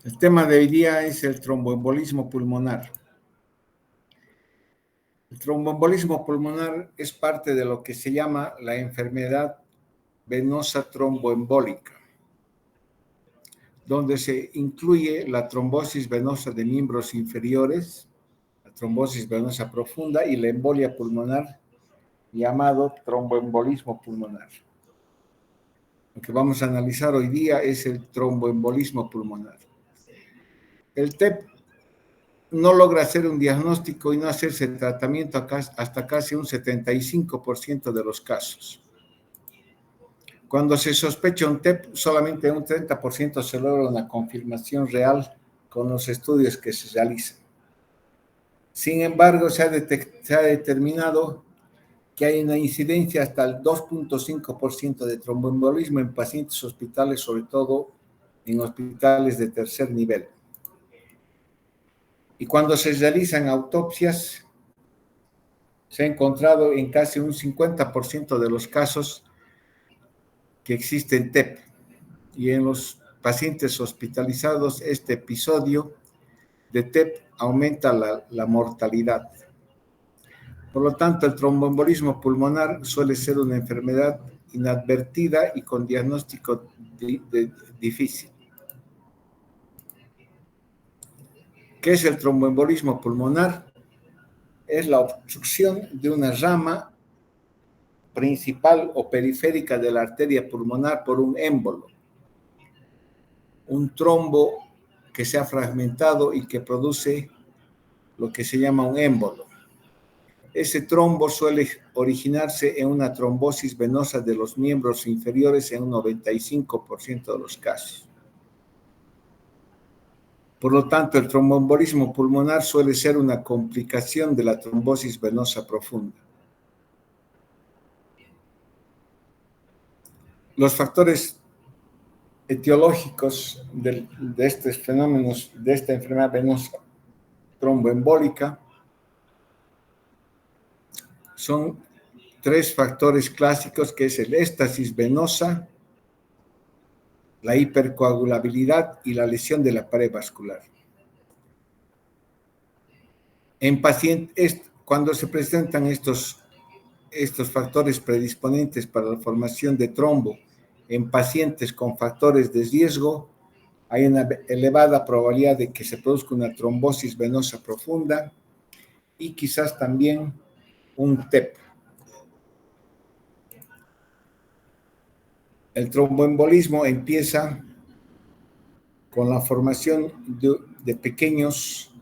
El tema de hoy día es el tromboembolismo pulmonar. El tromboembolismo pulmonar es parte de lo que se llama la enfermedad venosa tromboembólica, donde se incluye la trombosis venosa de miembros inferiores, la trombosis venosa profunda y la embolia pulmonar, llamado tromboembolismo pulmonar. Lo que vamos a analizar hoy día es el tromboembolismo pulmonar. El TEP no logra hacer un diagnóstico y no hacerse tratamiento hasta casi un 75% de los casos. Cuando se sospecha un TEP, solamente un 30% se logra una confirmación real con los estudios que se realizan. Sin embargo, se ha determinado que hay una incidencia hasta el 2.5% de tromboembolismo en pacientes hospitales, sobre todo en hospitales de tercer nivel. Y cuando se realizan autopsias, se ha encontrado en casi un 50% de los casos que existen TEP. Y en los pacientes hospitalizados, este episodio de TEP aumenta la mortalidad. Por lo tanto, el tromboembolismo pulmonar suele ser una enfermedad inadvertida y con diagnóstico difícil. ¿Qué es el tromboembolismo pulmonar? Es la obstrucción de una rama principal o periférica de la arteria pulmonar por un émbolo, un trombo que se ha fragmentado y que produce lo que se llama un émbolo. Ese trombo suele originarse en una trombosis venosa de los miembros inferiores en un 95% de los casos. Por lo tanto, el tromboembolismo pulmonar suele ser una complicación de la trombosis venosa profunda. Los factores etiológicos de estos fenómenos, de esta enfermedad venosa tromboembólica, son tres factores clásicos, que es el éstasis venosa, la hipercoagulabilidad y la lesión de la pared vascular. En pacientes, cuando se presentan estos factores predisponentes para la formación de trombo en pacientes con factores de riesgo, hay una elevada probabilidad de que se produzca una trombosis venosa profunda y quizás también un TEP. El tromboembolismo empieza con la formación de pequeños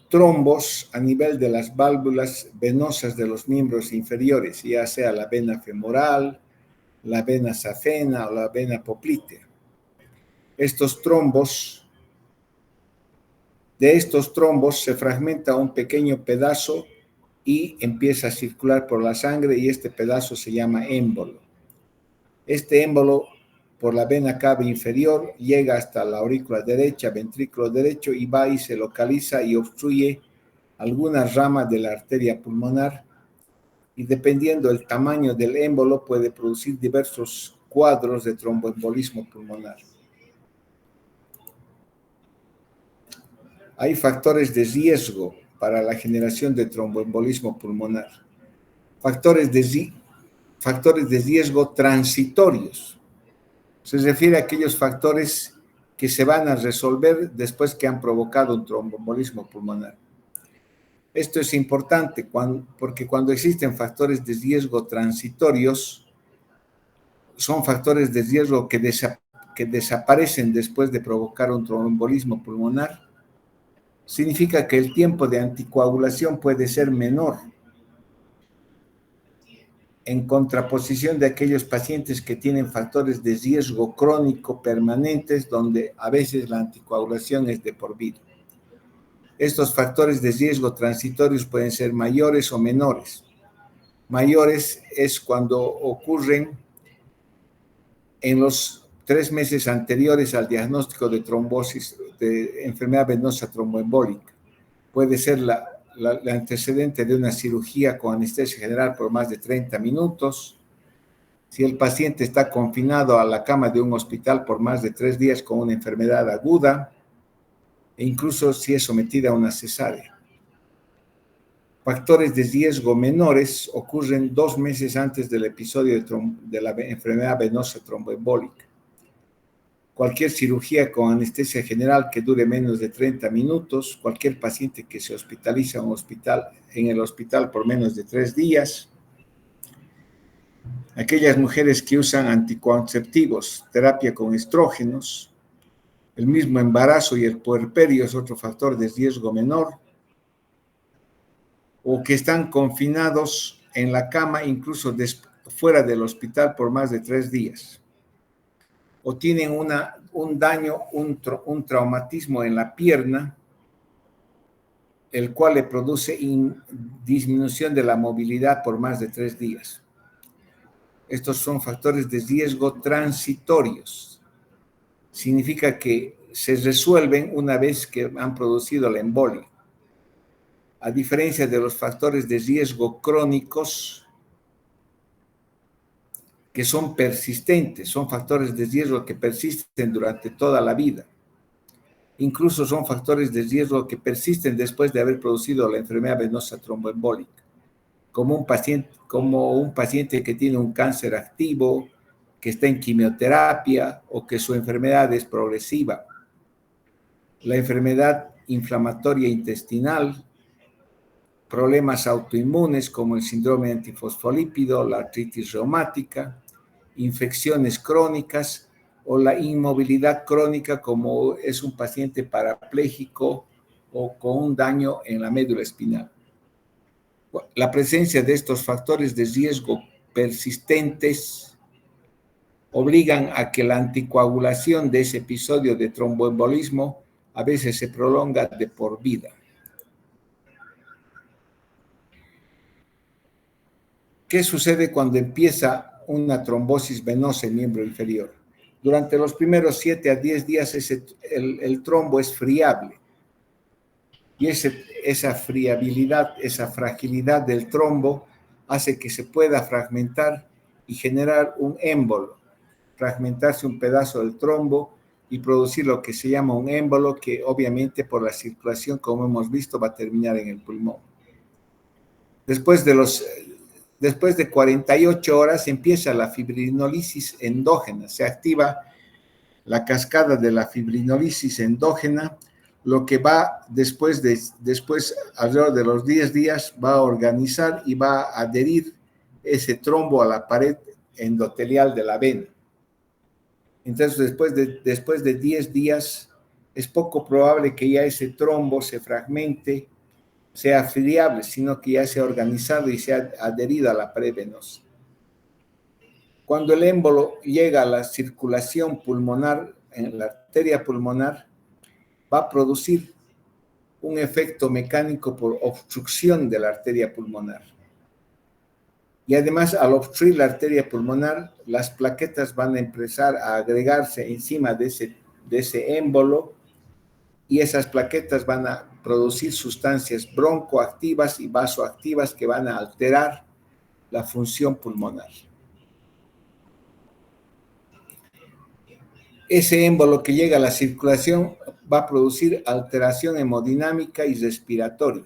trombos a nivel de las válvulas venosas de los miembros inferiores, ya sea la vena femoral, la vena safena o la vena poplitea. De estos trombos se fragmenta un pequeño pedazo y empieza a circular por la sangre, y este pedazo se llama émbolo. Este émbolo, por la vena cava inferior, llega hasta la aurícula derecha, ventrículo derecho, y va y se localiza y obstruye alguna rama de la arteria pulmonar, y dependiendo del tamaño del émbolo puede producir diversos cuadros de tromboembolismo pulmonar. Hay factores de riesgo para la generación de tromboembolismo pulmonar. Factores de riesgo transitorios. Se refiere a aquellos factores que se van a resolver después que han provocado un tromboembolismo pulmonar. Esto es importante porque cuando existen factores de riesgo transitorios, son factores de riesgo que desaparecen después de provocar un tromboembolismo pulmonar. Significa que el tiempo de anticoagulación puede ser menor, en contraposición de aquellos pacientes que tienen factores de riesgo crónico permanentes, donde a veces la anticoagulación es de por vida. Estos factores de riesgo transitorios pueden ser mayores o menores. Mayores es cuando ocurren en los 3 meses anteriores al diagnóstico de trombosis, de enfermedad venosa tromboembólica. Puede ser la antecedente de una cirugía con anestesia general por más de 30 minutos, Si el paciente está confinado a la cama de un hospital por más de 3 días con una enfermedad aguda, e incluso si es sometida a una cesárea. Factores de riesgo menores ocurren 2 meses antes del episodio de la enfermedad venosa tromboembólica. Cualquier cirugía con anestesia general que dure menos de 30 minutos, cualquier paciente que se hospitaliza en el hospital por menos de 3 días, aquellas mujeres que usan anticonceptivos, terapia con estrógenos, el mismo embarazo y el puerperio es otro factor de riesgo menor, o que están confinados en la cama incluso fuera del hospital por más de 3 días, o tienen un daño, un traumatismo en la pierna, el cual le produce disminución de la movilidad por más de 3 días. Estos son factores de riesgo transitorios. Significa que se resuelven una vez que han producido la embolia. A diferencia de los factores de riesgo crónicos, que son persistentes, son factores de riesgo que persisten durante toda la vida. Incluso son factores de riesgo que persisten después de haber producido la enfermedad venosa tromboembólica, como un paciente que tiene un cáncer activo, que está en quimioterapia o que su enfermedad es progresiva. La enfermedad inflamatoria intestinal, problemas autoinmunes como el síndrome antifosfolípido, la artritis reumática, infecciones crónicas o la inmovilidad crónica como es un paciente parapléjico o con un daño en la médula espinal. La presencia de estos factores de riesgo persistentes obligan a que la anticoagulación de ese episodio de tromboembolismo a veces se prolonga de por vida. ¿Qué sucede cuando empieza una trombosis venosa en miembro inferior? Durante los primeros 7 a 10 días el trombo es friable. Y esa friabilidad, esa fragilidad del trombo hace que se pueda fragmentar y generar un émbolo. Fragmentarse un pedazo del trombo y producir lo que se llama un émbolo, que obviamente por la circulación, como hemos visto, va a terminar en el pulmón. Después de 48 horas empieza la fibrinolisis endógena, se activa la cascada de la fibrinolisis endógena, lo que va después, alrededor de los 10 días, va a organizar y va a adherir ese trombo a la pared endotelial de la vena. Entonces, después de 10 días, es poco probable que ya ese trombo se fragmente, sea friable, sino que ya sea organizado y sea adherido a la pared venosa. Cuando el émbolo llega a la circulación pulmonar, en la arteria pulmonar, va a producir un efecto mecánico por obstrucción de la arteria pulmonar. Y además, al obstruir la arteria pulmonar, las plaquetas van a empezar a agregarse encima de ese émbolo, y esas plaquetas van a producir sustancias broncoactivas y vasoactivas que van a alterar la función pulmonar. Ese émbolo que llega a la circulación va a producir alteración hemodinámica y respiratoria.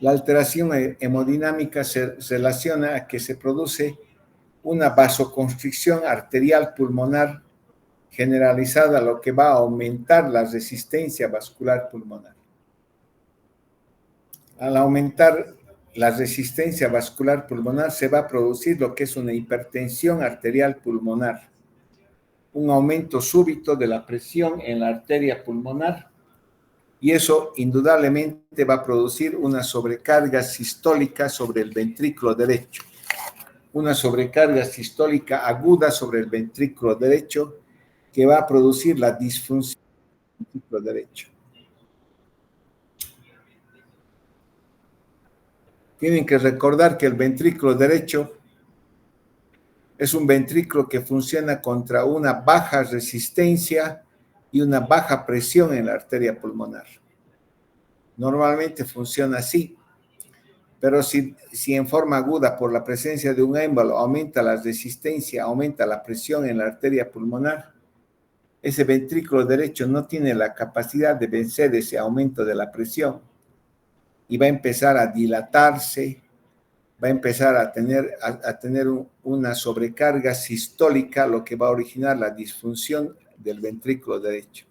La alteración hemodinámica se relaciona a que se produce una vasoconstricción arterial pulmonar generalizada, lo que va a aumentar la resistencia vascular pulmonar. Al aumentar la resistencia vascular pulmonar se va a producir lo que es una hipertensión arterial pulmonar, un aumento súbito de la presión en la arteria pulmonar, y eso indudablemente va a producir una sobrecarga sistólica sobre el ventrículo derecho, una sobrecarga sistólica aguda sobre el ventrículo derecho que va a producir la disfunción del ventrículo derecho. Tienen que recordar que el ventrículo derecho es un ventrículo que funciona contra una baja resistencia y una baja presión en la arteria pulmonar. Normalmente funciona así. Pero si en forma aguda por la presencia de un émbolo aumenta la resistencia, aumenta la presión en la arteria pulmonar, ese ventrículo derecho no tiene la capacidad de vencer ese aumento de la presión y va a empezar a dilatarse, va a empezar a tener una sobrecarga sistólica, lo que va a originar la disfunción del ventrículo derecho.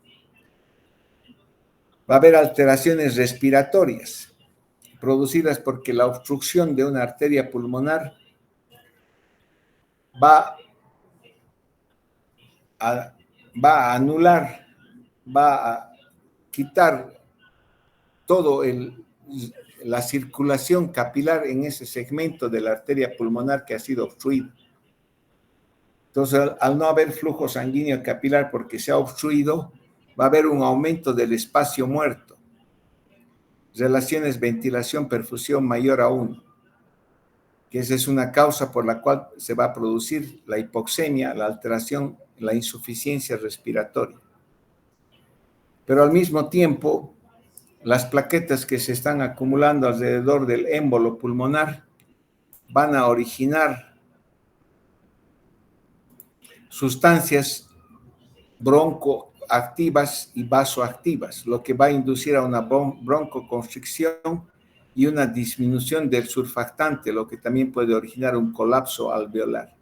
Va a haber alteraciones respiratorias producidas porque la obstrucción de una arteria pulmonar va a anular, va a quitar todo la circulación capilar en ese segmento de la arteria pulmonar que ha sido obstruido. Entonces, al no haber flujo sanguíneo capilar porque se ha obstruido, va a haber un aumento del espacio muerto. Relaciones ventilación-perfusión mayor a 1, que esa es una causa por la cual se va a producir la hipoxemia, la alteración, la insuficiencia respiratoria. Pero al mismo tiempo, las plaquetas que se están acumulando alrededor del émbolo pulmonar van a originar sustancias broncoactivas y vasoactivas, lo que va a inducir a una broncoconstricción y una disminución del surfactante, lo que también puede originar un colapso alveolar.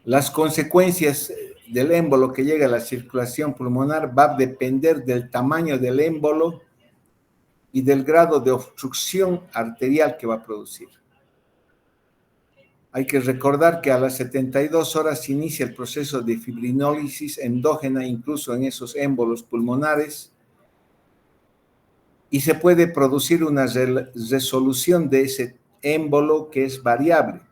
Las consecuencias del émbolo que llega a la circulación pulmonar va a depender del tamaño del émbolo y del grado de obstrucción arterial que va a producir. Hay que recordar que a las 72 horas se inicia el proceso de fibrinólisis endógena, incluso en esos émbolos pulmonares, y se puede producir una resolución de ese émbolo que es variable.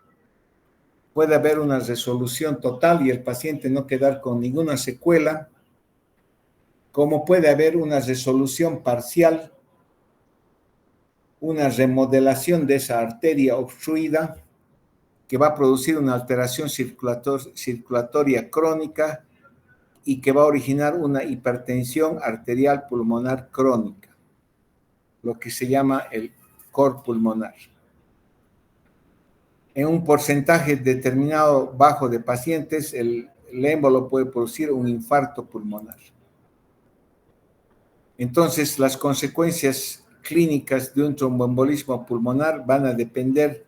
Puede haber una resolución total y el paciente no quedar con ninguna secuela, como puede haber una resolución parcial, una remodelación de esa arteria obstruida que va a producir una alteración circulatoria crónica y que va a originar una hipertensión arterial pulmonar crónica, lo que se llama el cor pulmonar. En un porcentaje determinado bajo de pacientes, el émbolo puede producir un infarto pulmonar. Entonces, las consecuencias clínicas de un tromboembolismo pulmonar van a depender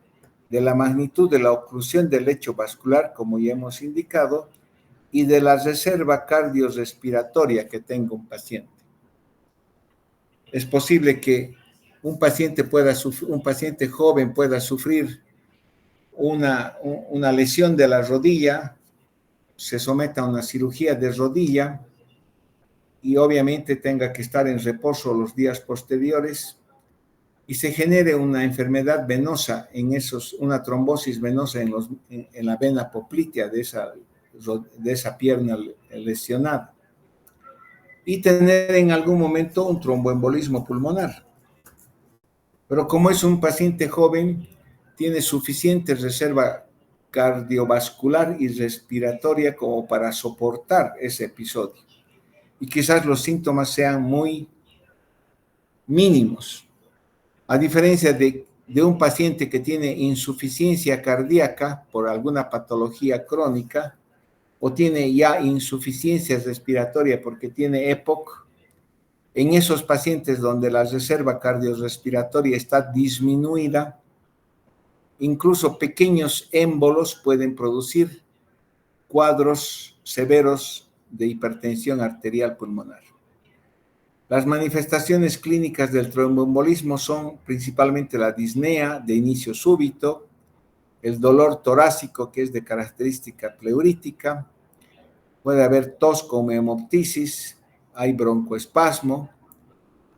de la magnitud de la oclusión del lecho vascular, como ya hemos indicado, y de la reserva cardiorrespiratoria que tenga un paciente. Es posible que un paciente joven pueda sufrir una lesión de la rodilla, se someta a una cirugía de rodilla y obviamente tenga que estar en reposo los días posteriores y se genere una enfermedad venosa una trombosis venosa en la vena poplitea de esa pierna lesionada y tener en algún momento un tromboembolismo pulmonar. Pero como es un paciente joven, tiene suficiente reserva cardiovascular y respiratoria como para soportar ese episodio. Y quizás los síntomas sean muy mínimos. A diferencia de un paciente que tiene insuficiencia cardíaca por alguna patología crónica o tiene ya insuficiencia respiratoria porque tiene EPOC, en esos pacientes donde la reserva cardiorrespiratoria está disminuida, incluso pequeños émbolos pueden producir cuadros severos de hipertensión arterial pulmonar. Las manifestaciones clínicas del tromboembolismo son principalmente la disnea de inicio súbito, el dolor torácico que es de característica pleurítica, puede haber tos con hemoptisis, hay broncoespasmo.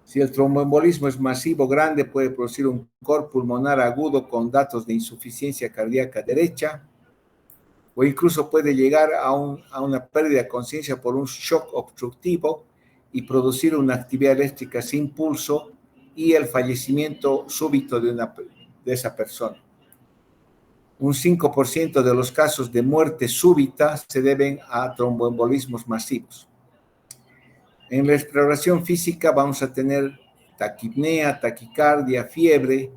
Si el tromboembolismo es masivo grande, puede producir un cor pulmonar agudo con datos de insuficiencia cardíaca derecha, o incluso puede llegar a una pérdida de conciencia por un shock obstructivo y producir una actividad eléctrica sin pulso y el fallecimiento súbito de esa persona. Un 5% de los casos de muerte súbita se deben a tromboembolismos masivos. En la exploración física vamos a tener taquipnea, taquicardia, fiebre,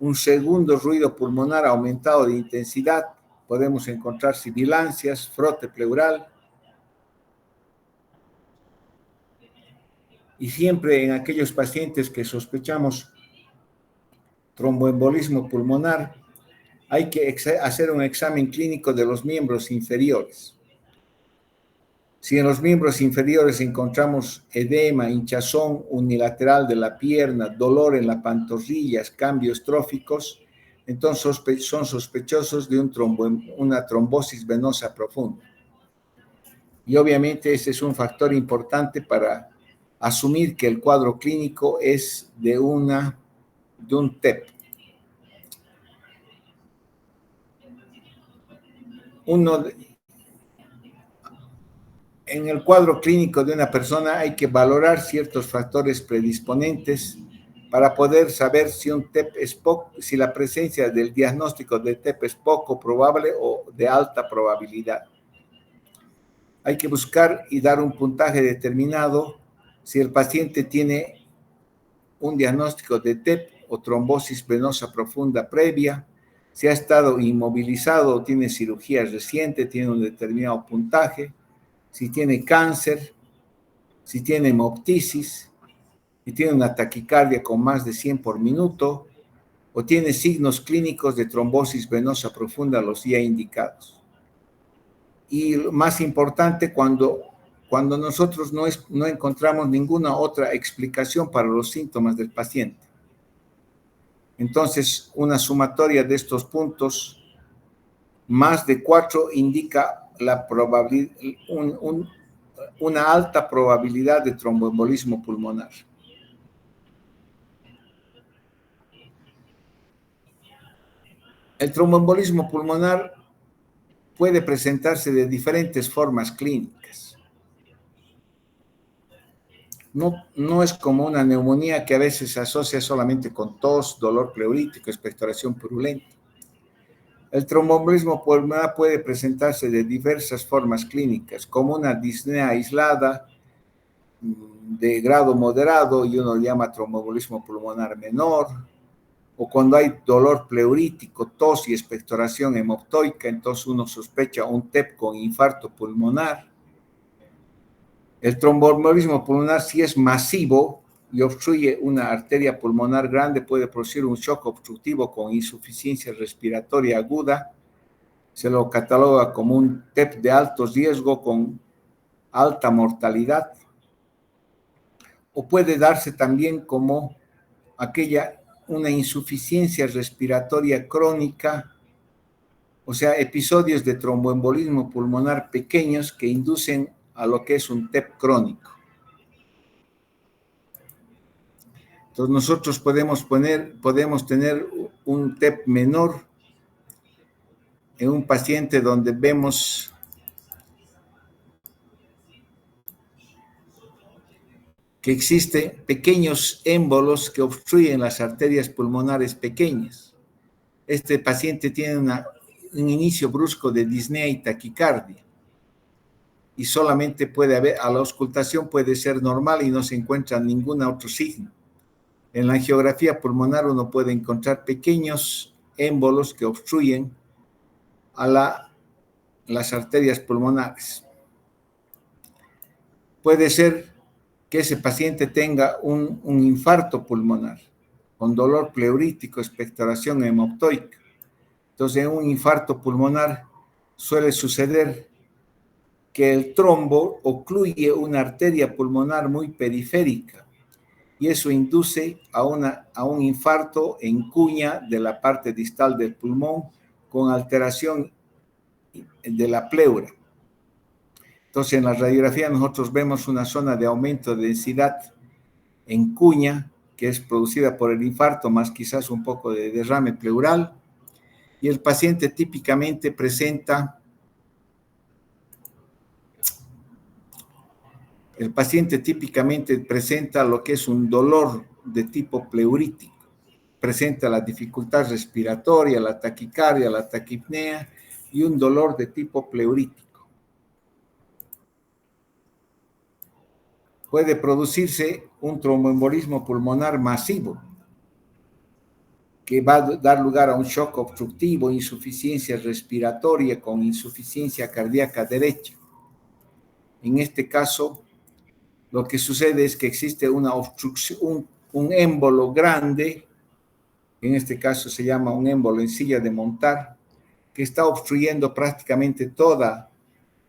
un segundo ruido pulmonar aumentado de intensidad. Podemos encontrar sibilancias, frote pleural. Y siempre en aquellos pacientes que sospechamos tromboembolismo pulmonar, hay que hacer un examen clínico de los miembros inferiores. Si en los miembros inferiores encontramos edema, hinchazón unilateral de la pierna, dolor en las pantorrillas, cambios tróficos, entonces son sospechosos de una trombosis venosa profunda. Y obviamente ese es un factor importante para asumir que el cuadro clínico es de un TEP. En el cuadro clínico de una persona hay que valorar ciertos factores predisponentes para poder saber si un TEP es si la presencia del diagnóstico de TEP es poco probable o de alta probabilidad. Hay que buscar y dar un puntaje determinado si el paciente tiene un diagnóstico de TEP o trombosis venosa profunda previa, si ha estado inmovilizado o tiene cirugía reciente, tiene un determinado puntaje, si tiene cáncer, si tiene hemoptisis, si tiene una taquicardia con más de 100 por minuto o tiene signos clínicos de trombosis venosa profunda los ya indicados. Y lo más importante, cuando nosotros no encontramos ninguna otra explicación para los síntomas del paciente. Entonces, una sumatoria de estos puntos, más de 4, indica la probabilidad, una alta probabilidad de tromboembolismo pulmonar. El tromboembolismo pulmonar puede presentarse de diferentes formas clínicas. No es como una neumonía que a veces se asocia solamente con tos, dolor pleurítico, expectoración purulenta. El tromboembolismo pulmonar puede presentarse de diversas formas clínicas, como una disnea aislada de grado moderado, y uno llama tromboembolismo pulmonar menor, o cuando hay dolor pleurítico, tos y expectoración hemoptoica, entonces uno sospecha un TEP con infarto pulmonar. El tromboembolismo pulmonar, si es masivo y obstruye una arteria pulmonar grande, puede producir un shock obstructivo con insuficiencia respiratoria aguda. Se lo cataloga como un TEP de alto riesgo con alta mortalidad. O puede darse también como una insuficiencia respiratoria crónica, o sea, episodios de tromboembolismo pulmonar pequeños que inducen a lo que es un TEP crónico. Entonces nosotros podemos tener un TEP menor en un paciente donde vemos que existen pequeños émbolos que obstruyen las arterias pulmonares pequeñas. Este paciente tiene un inicio brusco de disnea y taquicardia, y solamente puede haber, a la auscultación puede ser normal y no se encuentra ningún otro signo. En la angiografía pulmonar uno puede encontrar pequeños émbolos que obstruyen a las arterias pulmonares. Puede ser que ese paciente tenga un infarto pulmonar con dolor pleurítico, expectoración hemoptoica. Entonces, en un infarto pulmonar suele suceder que el trombo ocluye una arteria pulmonar muy periférica y eso induce a un infarto en cuña de la parte distal del pulmón con alteración de la pleura. Entonces, en la radiografía nosotros vemos una zona de aumento de densidad en cuña, que es producida por el infarto, más quizás un poco de derrame pleural, y el paciente típicamente presenta lo que es un dolor de tipo pleurítico, presenta la dificultad respiratoria, la taquicardia, la taquipnea y un dolor de tipo pleurítico. puede producirse un tromboembolismo pulmonar masivo, que va a dar lugar a un shock obstructivo, insuficiencia respiratoria con insuficiencia cardíaca derecha. En este caso, lo que sucede es que existe una obstrucción, un émbolo grande, en este caso se llama un émbolo en silla de montar, que está obstruyendo prácticamente toda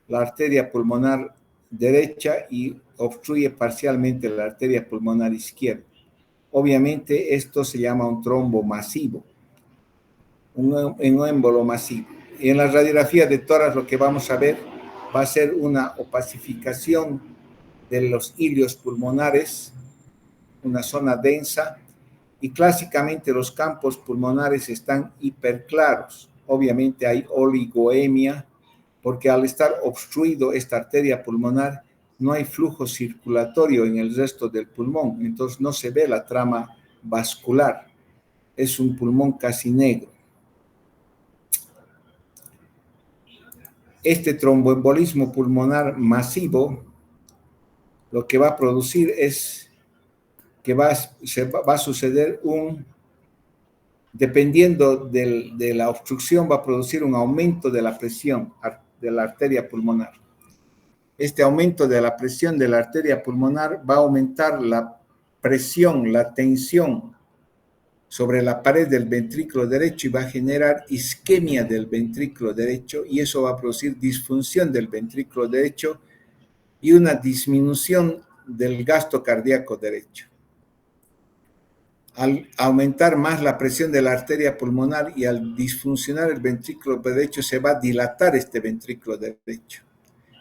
la arteria pulmonar derecha y obstruye parcialmente la arteria pulmonar izquierda. Obviamente esto se llama un trombo masivo, un émbolo masivo. Y en la radiografía de tórax lo que vamos a ver va a ser una opacificación de los ilios pulmonares, una zona densa, y clásicamente los campos pulmonares están hiperclaros. Obviamente hay oligoemia, porque al estar obstruido esta arteria pulmonar, no hay flujo circulatorio en el resto del pulmón, entonces no se ve la trama vascular. Es un pulmón casi negro. Este tromboembolismo pulmonar masivo lo que va a producir es que va a suceder dependiendo de la obstrucción, va a producir un aumento de la presión de la arteria pulmonar. Este aumento de la presión de la arteria pulmonar va a aumentar la presión, la tensión sobre la pared del ventrículo derecho y va a generar isquemia del ventrículo derecho, y eso va a producir disfunción del ventrículo derecho y una disminución del gasto cardíaco derecho. Al aumentar más la presión de la arteria pulmonar y al disfuncionar el ventrículo derecho, se va a dilatar este ventrículo derecho.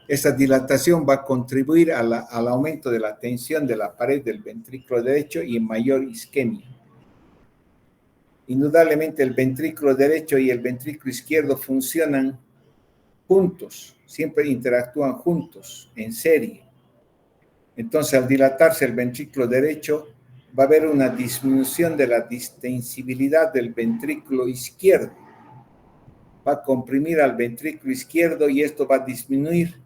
Esa dilatación va a contribuir al aumento de la tensión de la pared del ventrículo derecho y mayor isquemia. Indudablemente el ventrículo derecho y el ventrículo izquierdo funcionan juntos, siempre interactúan juntos, en serie. Entonces, al dilatarse el ventrículo derecho, va a haber una disminución de la distensibilidad del ventrículo izquierdo. Va a comprimir al ventrículo izquierdo y esto va a disminuir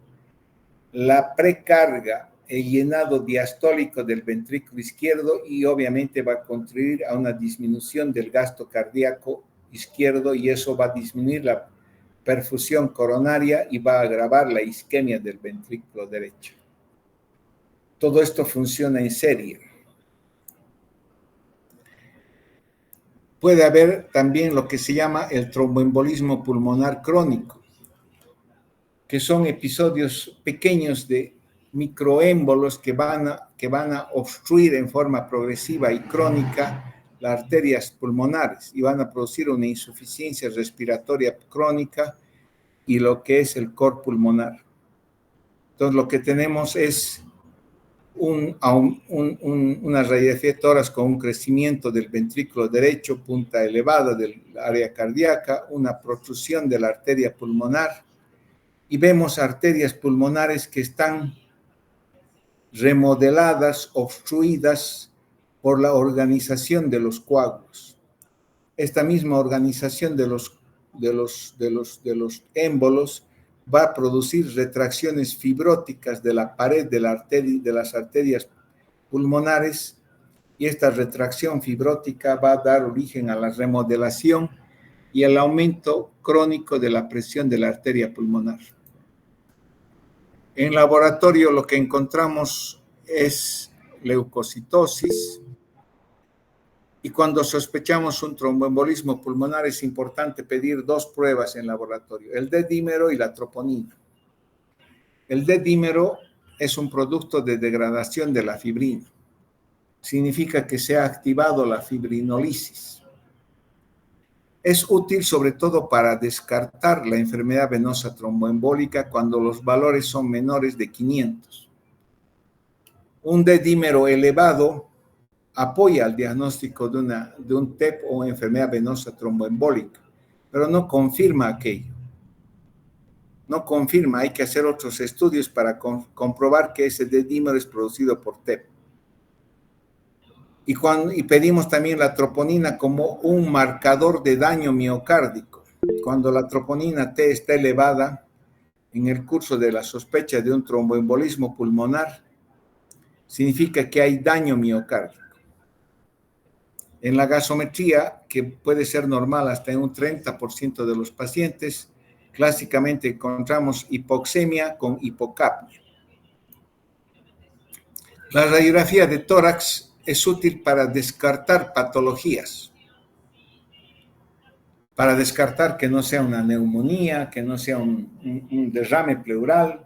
la precarga, el llenado diastólico del ventrículo izquierdo, y obviamente va a contribuir a una disminución del gasto cardíaco izquierdo, y eso va a disminuir la perfusión coronaria y va a agravar la isquemia del ventrículo derecho. Todo esto funciona en serie. Puede haber también lo que se llama el tromboembolismo pulmonar crónico, que son episodios pequeños de microémbolos que van a obstruir en forma progresiva y crónica las arterias pulmonares y van a producir una insuficiencia respiratoria crónica y lo que es el cor pulmonar. Entonces, lo que tenemos es una radiografía de tórax con un crecimiento del ventrículo derecho, punta elevada del área cardíaca, una protrusión de la arteria pulmonar, y vemos arterias pulmonares que están remodeladas, obstruidas por la organización de los coágulos. Esta misma organización de los émbolos va a producir retracciones fibróticas de la pared de las arterias pulmonares, y esta retracción fibrótica va a dar origen a la remodelación y al aumento crónico de la presión de la arteria pulmonar. En laboratorio lo que encontramos es leucocitosis, y cuando sospechamos un tromboembolismo pulmonar es importante pedir dos pruebas en laboratorio, el D-dímero y la troponina. El D-dímero es un producto de degradación de la fibrina. Significa que se ha activado la fibrinolisis. Es útil sobre todo para descartar la enfermedad venosa tromboembólica cuando los valores son menores de 500. Un D-dímero elevado apoya el diagnóstico de un TEP o enfermedad venosa tromboembólica, pero no confirma aquello. No confirma, hay que hacer otros estudios para comprobar que ese D-dímero es producido por TEP. Y pedimos también la troponina como un marcador de daño miocárdico. Cuando la troponina T está elevada en el curso de la sospecha de un tromboembolismo pulmonar, significa que hay daño miocárdico. En la gasometría, que puede ser normal hasta en un 30% de los pacientes, clásicamente encontramos hipoxemia con hipocapnia. La radiografía de tórax es útil para descartar patologías, para descartar que no sea una neumonía, que no sea un derrame pleural,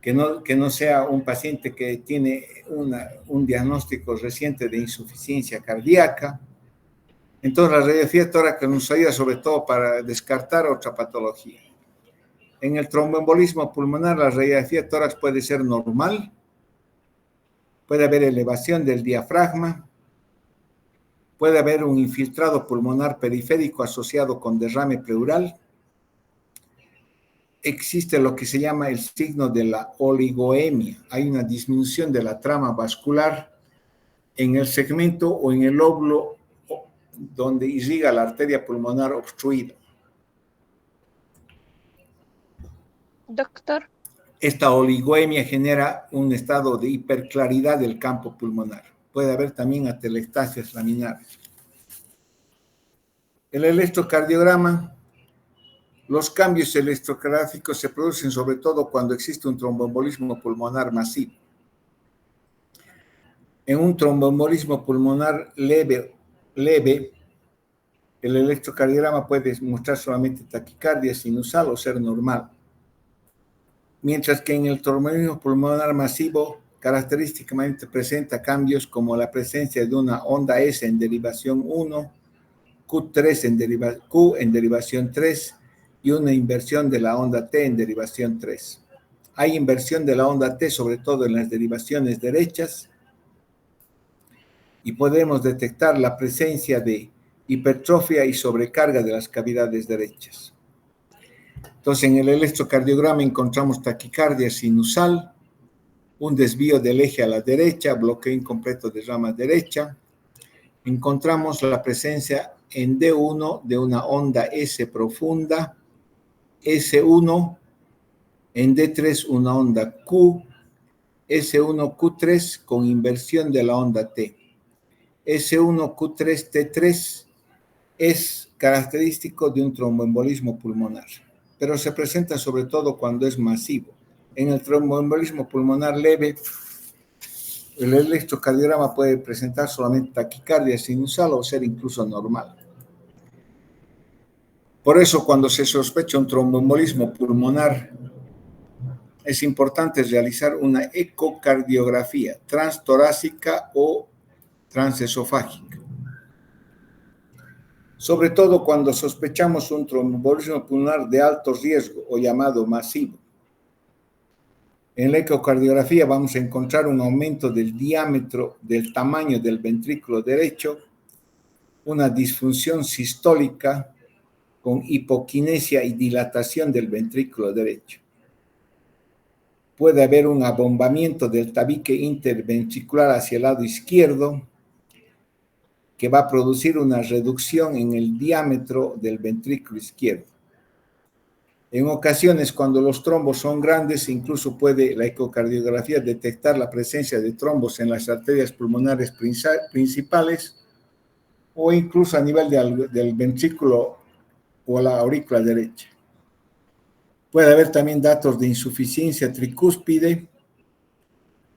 que no sea un paciente que tiene un diagnóstico reciente de insuficiencia cardíaca. Entonces, la radiografía tórax nos ayuda sobre todo para descartar otra patología. En el tromboembolismo pulmonar, la radiografía tórax puede ser normal, puede haber elevación del diafragma, puede haber un infiltrado pulmonar periférico asociado con derrame pleural. Existe lo que se llama el signo de la oligoemia. Hay una disminución de la trama vascular en el segmento o en el lóbulo donde irriga la arteria pulmonar obstruida. Doctor. Esta oligoemia genera un estado de hiperclaridad del campo pulmonar. Puede haber también atelectasias laminares. El electrocardiograma. Los cambios electrocardiográficos se producen sobre todo cuando existe un tromboembolismo pulmonar masivo. En un tromboembolismo pulmonar leve, el electrocardiograma puede mostrar solamente taquicardia sinusal o ser normal. Mientras que en el tromboembolismo pulmonar masivo, característicamente presenta cambios como la presencia de una onda S en derivación 1, Q en derivación 3, y una inversión de la onda T en derivación 3. Hay inversión de la onda T sobre todo en las derivaciones derechas y podemos detectar la presencia de hipertrofia y sobrecarga de las cavidades derechas. Entonces, en el electrocardiograma encontramos taquicardia sinusal, un desvío del eje a la derecha, bloqueo incompleto de rama derecha. Encontramos la presencia en D1 de una onda S profunda, S1, en D3 una onda Q, S1Q3 con inversión de la onda T. S1Q3T3 es característico de un tromboembolismo pulmonar, pero se presenta sobre todo cuando es masivo. En el tromboembolismo pulmonar leve, el electrocardiograma puede presentar solamente taquicardia sinusal o ser incluso normal. Por eso, cuando se sospecha un tromboembolismo pulmonar, es importante realizar una ecocardiografía transtorácica o transesofágica. Sobre todo cuando sospechamos un tromboembolismo pulmonar de alto riesgo o llamado masivo. En la ecocardiografía vamos a encontrar un aumento del diámetro del tamaño del ventrículo derecho, una disfunción sistólica con hipoquinesia y dilatación del ventrículo derecho. Puede haber un abombamiento del tabique interventricular hacia el lado izquierdo que va a producir una reducción en el diámetro del ventrículo izquierdo. En ocasiones, cuando los trombos son grandes, incluso puede la ecocardiografía detectar la presencia de trombos en las arterias pulmonares principales o incluso a nivel del ventrículo o la aurícula derecha. Puede haber también datos de insuficiencia tricúspide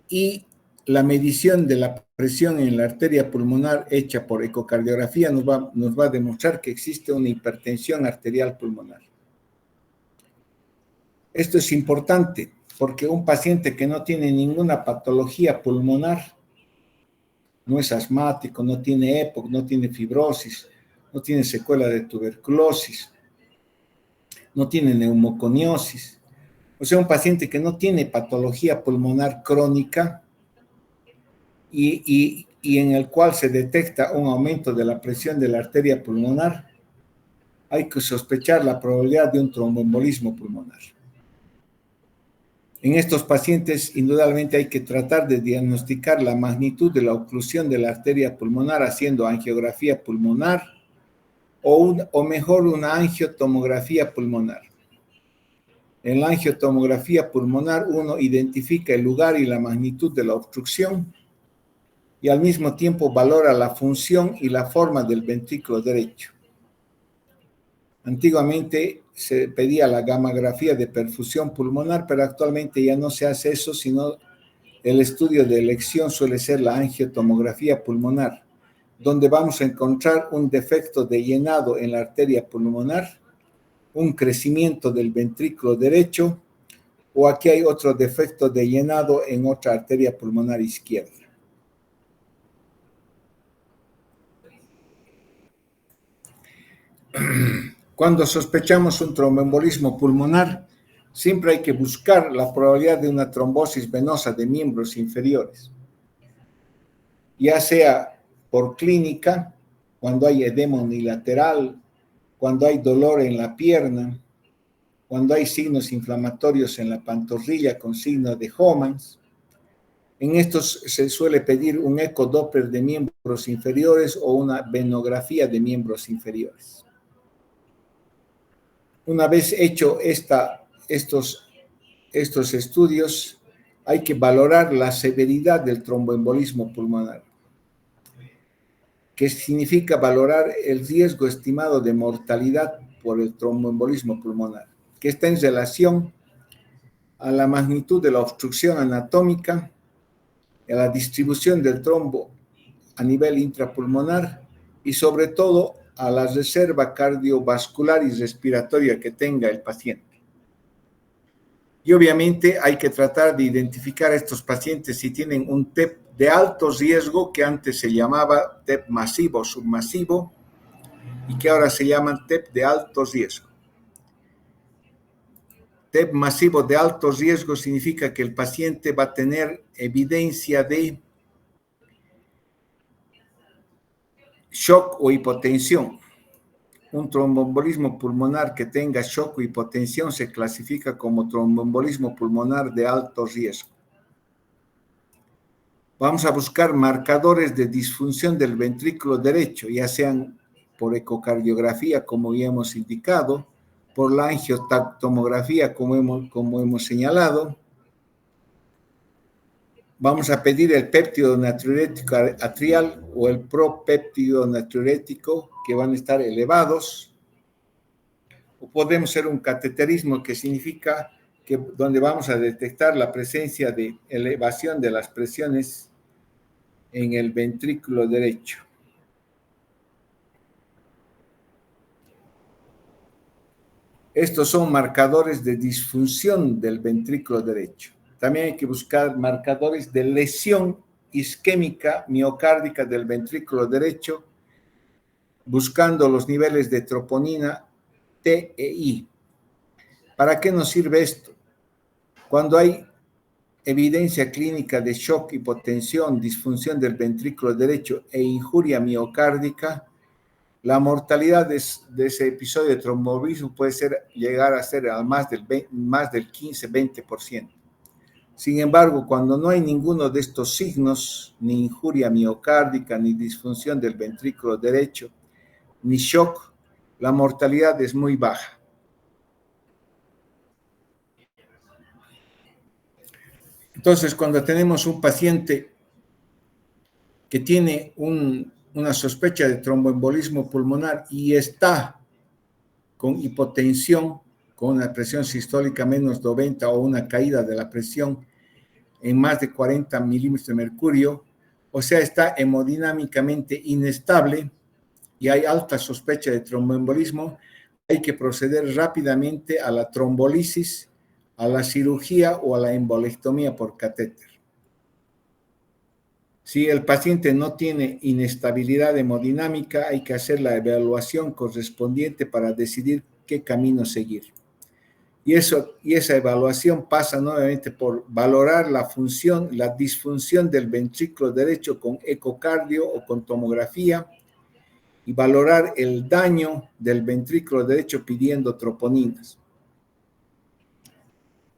y la medición de la presión en la arteria pulmonar hecha por ecocardiografía nos va a demostrar que existe una hipertensión arterial pulmonar. Esto es importante porque un paciente que no tiene ninguna patología pulmonar, no es asmático, no tiene EPOC, no tiene fibrosis, no tiene secuela de tuberculosis, no tiene neumoconiosis, o sea, un paciente que no tiene patología pulmonar crónica y en el cual se detecta un aumento de la presión de la arteria pulmonar, hay que sospechar la probabilidad de un tromboembolismo pulmonar. En estos pacientes, indudablemente hay que tratar de diagnosticar la magnitud de la oclusión de la arteria pulmonar haciendo angiografía pulmonar o mejor una angiotomografía pulmonar. En la angiotomografía pulmonar uno identifica el lugar y la magnitud de la obstrucción y al mismo tiempo valora la función y la forma del ventrículo derecho. Antiguamente se pedía la gammagrafía de perfusión pulmonar, pero actualmente ya no se hace eso, sino el estudio de elección suele ser la angiotomografía pulmonar, donde vamos a encontrar un defecto de llenado en la arteria pulmonar, un crecimiento del ventrículo derecho, o aquí hay otro defecto de llenado en otra arteria pulmonar izquierda. Cuando sospechamos un tromboembolismo pulmonar, siempre hay que buscar la probabilidad de una trombosis venosa de miembros inferiores, ya sea por clínica, cuando hay edema unilateral, cuando hay dolor en la pierna, cuando hay signos inflamatorios en la pantorrilla con signo de Homans. En estos se suele pedir un ecodoppler de miembros inferiores o una venografía de miembros inferiores. Una vez hecho estos estudios, hay que valorar la severidad del tromboembolismo pulmonar, que significa valorar el riesgo estimado de mortalidad por el tromboembolismo pulmonar, que está en relación a la magnitud de la obstrucción anatómica, a la distribución del trombo a nivel intrapulmonar y sobre todo a la reserva cardiovascular y respiratoria que tenga el paciente. Y obviamente hay que tratar de identificar a estos pacientes si tienen un TEP de alto riesgo, que antes se llamaba TEP masivo o submasivo, y que ahora se llaman TEP de alto riesgo. TEP masivo de alto riesgo significa que el paciente va a tener evidencia de shock o hipotensión. Un tromboembolismo pulmonar que tenga shock o hipotensión se clasifica como tromboembolismo pulmonar de alto riesgo. Vamos a buscar marcadores de disfunción del ventrículo derecho, ya sean por ecocardiografía, como ya hemos indicado, por la angiotomografía, como hemos señalado. Vamos a pedir el péptido natriurético atrial o el propéptido natriurético, que van a estar elevados. O podemos hacer un cateterismo, que significa que donde vamos a detectar la presencia de elevación de las presiones en el ventrículo derecho. Estos son marcadores de disfunción del ventrículo derecho. También hay que buscar marcadores de lesión isquémica miocárdica del ventrículo derecho, buscando los niveles de troponina T e I. ¿Para qué nos sirve esto? Cuando hay evidencia clínica de shock, hipotensión, disfunción del ventrículo derecho e injuria miocárdica, la mortalidad de ese episodio de tromboembolismo puede llegar a ser más del 15-20%. Sin embargo, cuando no hay ninguno de estos signos, ni injuria miocárdica, ni disfunción del ventrículo derecho, ni shock, la mortalidad es muy baja. Entonces, cuando tenemos un paciente que tiene una sospecha de tromboembolismo pulmonar y está con hipotensión, con una presión sistólica menos 90 o una caída de la presión en más de 40 milímetros de mercurio, o sea, está hemodinámicamente inestable y hay alta sospecha de tromboembolismo, hay que proceder rápidamente a la trombolisis, a la cirugía o a la embolectomía por catéter. Si el paciente no tiene inestabilidad hemodinámica, hay que hacer la evaluación correspondiente para decidir qué camino seguir. Y esa evaluación pasa nuevamente por valorar la función, la disfunción del ventrículo derecho con ecocardio o con tomografía y valorar el daño del ventrículo derecho pidiendo troponinas.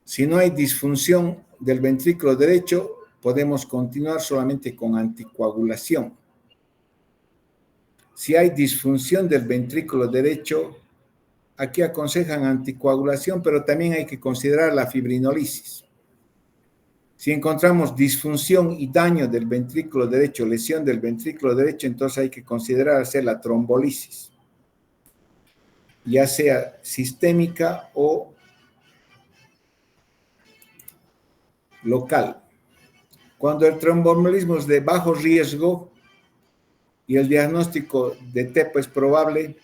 Si no hay disfunción del ventrículo derecho, podemos continuar solamente con anticoagulación. Si hay disfunción del ventrículo derecho, aquí aconsejan anticoagulación, pero también hay que considerar la fibrinolisis. Si encontramos disfunción y daño del ventrículo derecho, lesión del ventrículo derecho, entonces hay que considerar hacer la trombolisis, ya sea sistémica o local. Cuando el tromboembolismo es de bajo riesgo y el diagnóstico de TEP es probable,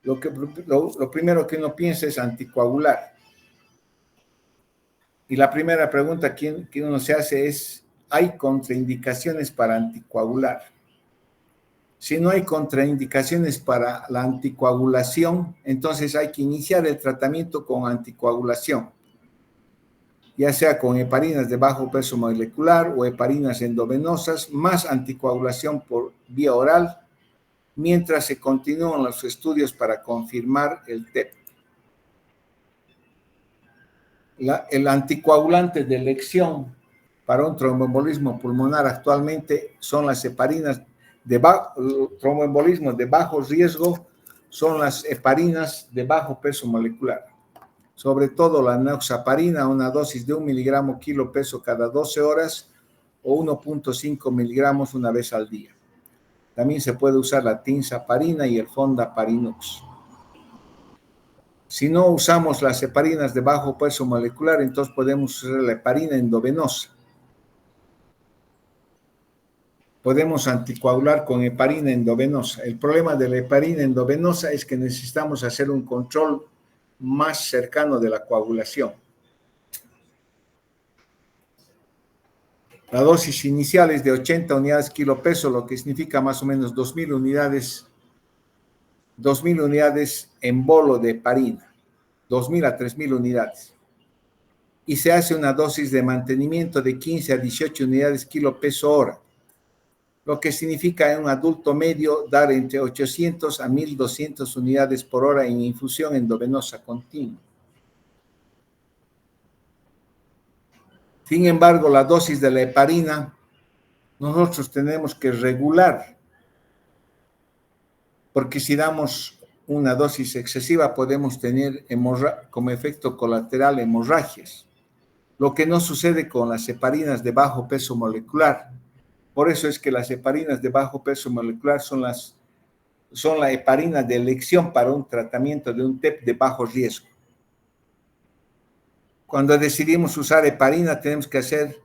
lo primero que uno piensa es anticoagular. Y la primera pregunta que uno se hace es, ¿hay contraindicaciones para anticoagular? Si no hay contraindicaciones para la anticoagulación, entonces hay que iniciar el tratamiento con anticoagulación, ya sea con heparinas de bajo peso molecular o heparinas endovenosas, más anticoagulación por vía oral, mientras se continúan los estudios para confirmar el TEP. El anticoagulante de elección para un tromboembolismo pulmonar actualmente son las heparinas tromboembolismo de bajo riesgo, son las heparinas de bajo peso molecular, sobre todo la enoxaparina, una dosis de 1 miligramo kilo peso cada 12 horas o 1.5 miligramos una vez al día. También se puede usar la tinzaparina y el fondaparinux. Si no usamos las heparinas de bajo peso molecular, entonces podemos usar la heparina endovenosa. Podemos anticoagular con heparina endovenosa. El problema de la heparina endovenosa es que necesitamos hacer un control más cercano de la coagulación. La dosis inicial es de 80 unidades kilo peso, lo que significa más o menos 2.000 unidades en bolo de heparina, 2.000 a 3.000 unidades. Y se hace una dosis de mantenimiento de 15 a 18 unidades kilo peso hora, lo que significa en un adulto medio dar entre 800 a 1.200 unidades por hora en infusión endovenosa continua. Sin embargo, la dosis de la heparina nosotros tenemos que regular, porque si damos una dosis excesiva podemos tener como efecto colateral hemorragias, lo que no sucede con las heparinas de bajo peso molecular. Por eso es que las heparinas de bajo peso molecular son la heparina de elección para un tratamiento de un TEP de bajo riesgo. Cuando decidimos usar heparina, tenemos que hacer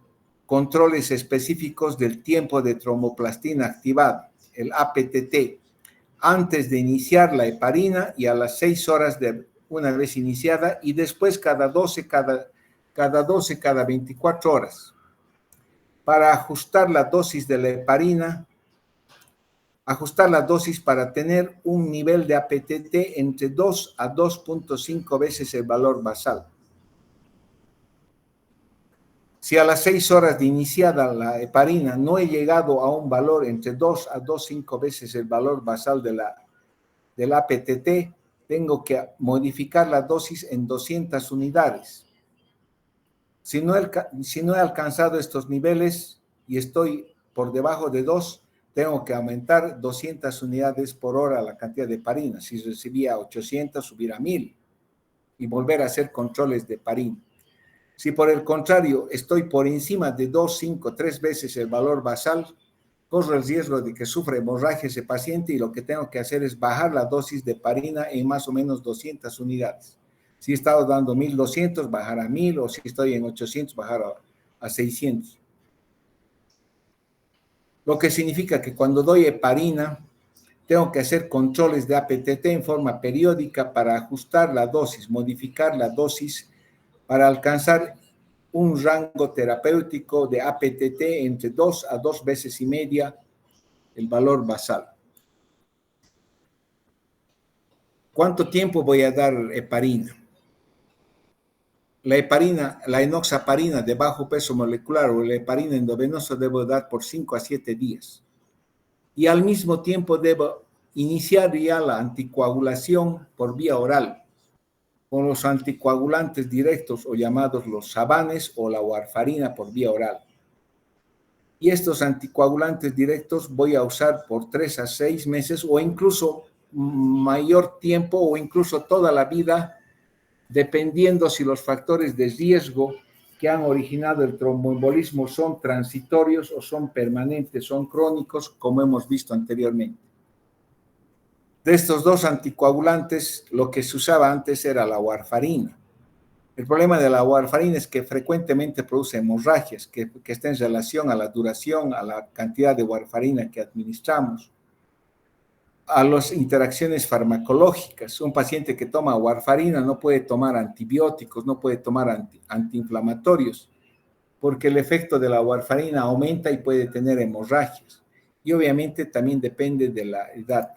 controles específicos del tiempo de tromboplastina activada, el APTT, antes de iniciar la heparina y a las 6 horas de una vez iniciada y después cada 24 horas. Para ajustar la dosis de la heparina, ajustar la dosis para tener un nivel de APTT entre 2 a 2.5 veces el valor basal. Si a las 6 horas de iniciada la heparina no he llegado a un valor entre 2 a 2.5 veces el valor basal del APTT, tengo que modificar la dosis en 200 unidades. Si no he alcanzado estos niveles y estoy por debajo de 2, tengo que aumentar 200 unidades por hora la cantidad de heparina. Si recibía 800, subir a 1.000 y volver a hacer controles de heparina. Si por el contrario estoy por encima de 2, 5, 3 veces el valor basal, corro el riesgo de que sufra hemorragia ese paciente y lo que tengo que hacer es bajar la dosis de heparina en más o menos 200 unidades. Si he estado dando 1.200, bajar a 1.000, o si estoy en 800, bajar a 600. Lo que significa que cuando doy heparina, tengo que hacer controles de APTT en forma periódica para ajustar la dosis, modificar la dosis para alcanzar un rango terapéutico de APTT entre 2 a 2 veces y media el valor basal. ¿Cuánto tiempo voy a dar heparina? La heparina, la enoxaparina de bajo peso molecular o la heparina endovenosa debo dar por 5 a 7 días. Y al mismo tiempo debo iniciar ya la anticoagulación por vía oral, con los anticoagulantes directos o llamados los sabanes o la warfarina por vía oral. Y estos anticoagulantes directos voy a usar por 3 a 6 meses o incluso mayor tiempo o incluso toda la vida, dependiendo si los factores de riesgo que han originado el tromboembolismo son transitorios o son permanentes, son crónicos, como hemos visto anteriormente. De estos dos anticoagulantes, lo que se usaba antes era la warfarina. El problema de la warfarina es que frecuentemente produce hemorragias, que está en relación a la duración, a la cantidad de warfarina que administramos, a las interacciones farmacológicas. Un paciente que toma warfarina no puede tomar antibióticos, no puede tomar antiinflamatorios, porque el efecto de la warfarina aumenta y puede tener hemorragias. Y obviamente también depende de la edad.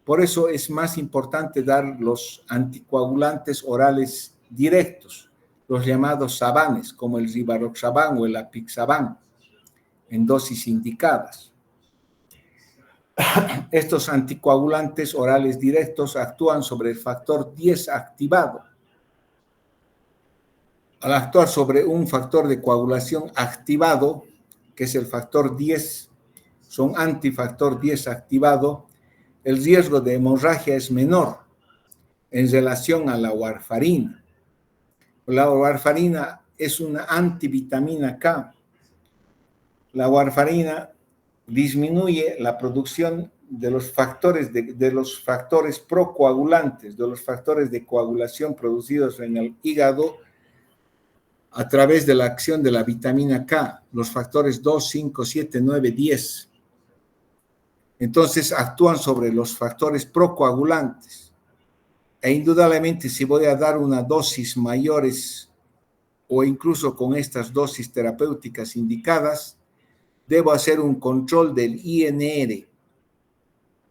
Por eso es más importante dar los anticoagulantes orales directos, los llamados sabanes, como el rivaroxaban o el apixaban, en dosis indicadas. Estos anticoagulantes orales directos actúan sobre el factor 10 activado. Al actuar sobre un factor de coagulación activado, que es el factor 10, son antifactor 10 activado, el riesgo de hemorragia es menor en relación a la warfarina. La warfarina es una antivitamina K. La warfarina disminuye la producción de los factores, de los factores procoagulantes, de los factores de coagulación producidos en el hígado a través de la acción de la vitamina K, los factores 2, 5, 7, 9, 10. Entonces actúan sobre los factores procoagulantes. E indudablemente si voy a dar una dosis mayores o incluso con estas dosis terapéuticas indicadas, debo hacer un control del INR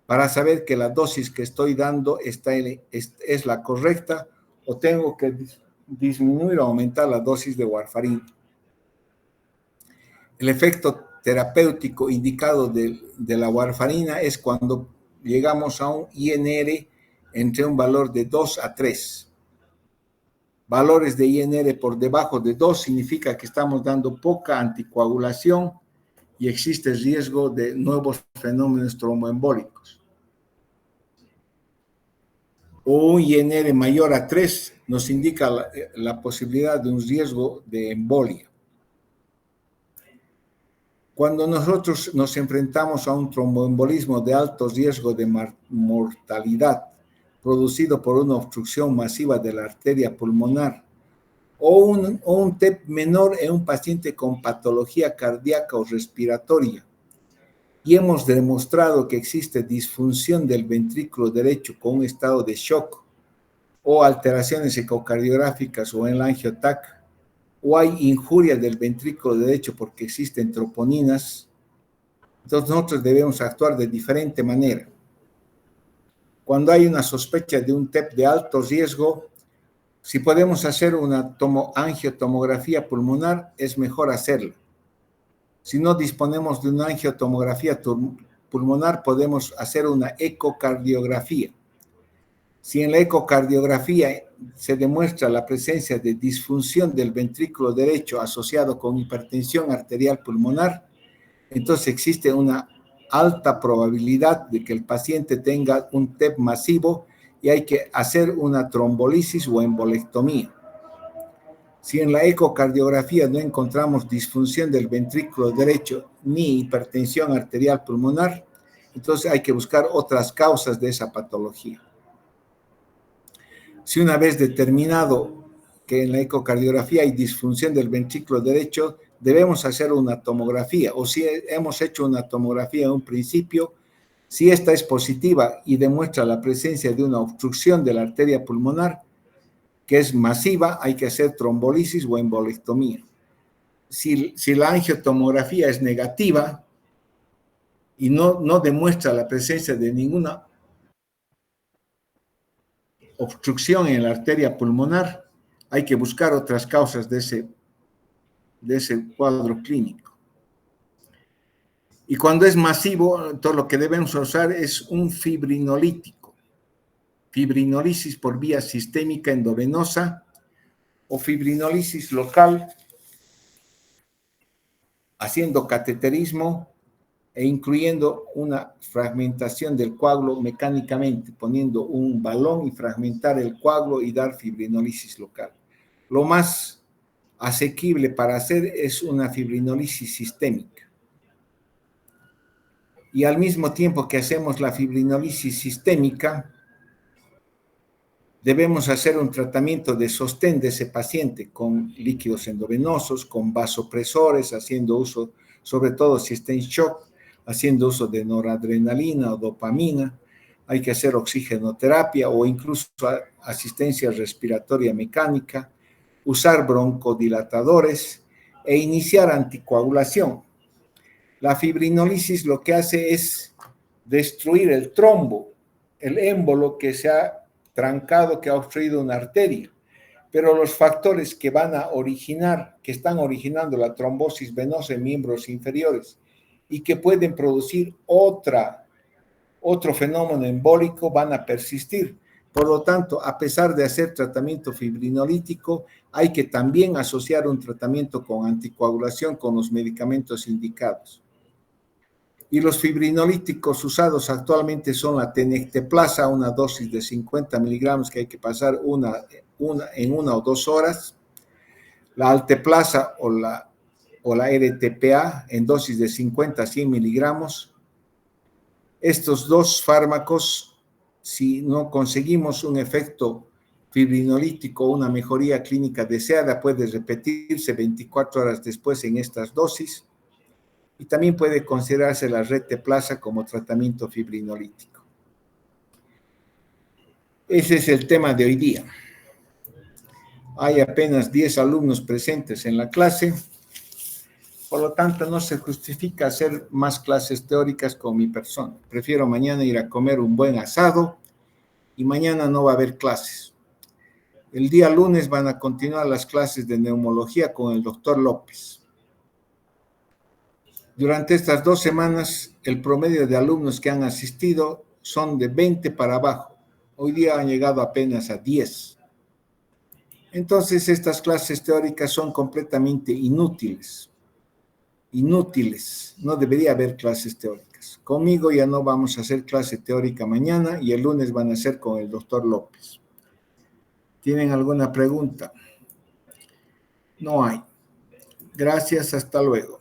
para saber que la dosis que estoy dando es la correcta o tengo que disminuir o aumentar la dosis de warfarina. El efecto terapéutico indicado de la warfarina es cuando llegamos a un INR entre un valor de 2 a 3. Valores de INR por debajo de 2 significa que estamos dando poca anticoagulación y existe riesgo de nuevos fenómenos tromboembólicos. O un INR mayor a 3 nos indica la posibilidad de un riesgo de embolia. Cuando nosotros nos enfrentamos a un tromboembolismo de alto riesgo de mortalidad producido por una obstrucción masiva de la arteria pulmonar o un TEP menor en un paciente con patología cardíaca o respiratoria, y hemos demostrado que existe disfunción del ventrículo derecho con un estado de shock o alteraciones ecocardiográficas o en la angiotac, o hay injuria del ventrículo derecho porque existen troponinas, entonces nosotros debemos actuar de diferente manera. Cuando hay una sospecha de un TEP de alto riesgo, si podemos hacer una angiotomografía pulmonar, es mejor hacerla. Si no disponemos de una angiotomografía pulmonar, podemos hacer una ecocardiografía. Si en la ecocardiografía se demuestra la presencia de disfunción del ventrículo derecho asociado con hipertensión arterial pulmonar, entonces existe una alta probabilidad de que el paciente tenga un TEP masivo y hay que hacer una trombolisis o embolectomía. Si en la ecocardiografía no encontramos disfunción del ventrículo derecho ni hipertensión arterial pulmonar, entonces hay que buscar otras causas de esa patología. Si una vez determinado que en la ecocardiografía hay disfunción del ventrículo derecho, debemos hacer una tomografía, o si hemos hecho una tomografía en un principio, si esta es positiva y demuestra la presencia de una obstrucción de la arteria pulmonar, que es masiva, hay que hacer trombolisis o embolectomía. Si la angiotomografía es negativa y no demuestra la presencia de ninguna obstrucción en la arteria pulmonar, hay que buscar otras causas de ese cuadro clínico. Y cuando es masivo, todo lo que debemos usar es un fibrinolítico, fibrinolisis por vía sistémica endovenosa o fibrinolisis local, haciendo cateterismo e incluyendo una fragmentación del coágulo mecánicamente, poniendo un balón y fragmentar el coágulo y dar fibrinólisis local. Lo más asequible para hacer es una fibrinólisis sistémica. Y al mismo tiempo que hacemos la fibrinólisis sistémica, debemos hacer un tratamiento de sostén de ese paciente con líquidos endovenosos, con vasopresores, haciendo uso, sobre todo si está en shock, haciendo uso de noradrenalina o dopamina. Hay que hacer oxigenoterapia o incluso asistencia respiratoria mecánica, usar broncodilatadores e iniciar anticoagulación. La fibrinólisis lo que hace es destruir el trombo, el émbolo que se ha trancado, que ha obstruido una arteria. Pero los factores que van a originar, que están originando la trombosis venosa en miembros inferiores y que pueden producir otro fenómeno embólico van a persistir. Por lo tanto, a pesar de hacer tratamiento fibrinolítico, hay que también asociar un tratamiento con anticoagulación con los medicamentos indicados. Y los fibrinolíticos usados actualmente son la tenecteplasa, una dosis de 50 miligramos que hay que pasar en 1 o 2 horas, la alteplasa o la RTPA en dosis de 50 a 100 miligramos. Estos dos fármacos, si no conseguimos un efecto fibrinolítico, una mejoría clínica deseada, puede repetirse 24 horas después en estas dosis. Y también puede considerarse la reteplasa como tratamiento fibrinolítico. Ese es el tema de hoy día. Hay apenas 10 alumnos presentes en la clase, por lo tanto no se justifica hacer más clases teóricas con mi persona. Prefiero mañana ir a comer un buen asado y mañana no va a haber clases. El día lunes van a continuar las clases de neumología con el doctor López. Durante estas 2 semanas, el promedio de alumnos que han asistido son de 20 para abajo. Hoy día han llegado apenas a 10. Entonces, estas clases teóricas son completamente inútiles. Inútiles. No debería haber clases teóricas. Conmigo ya no vamos a hacer clase teórica mañana y el lunes van a ser con el doctor López. ¿Tienen alguna pregunta? No hay. Gracias, hasta luego.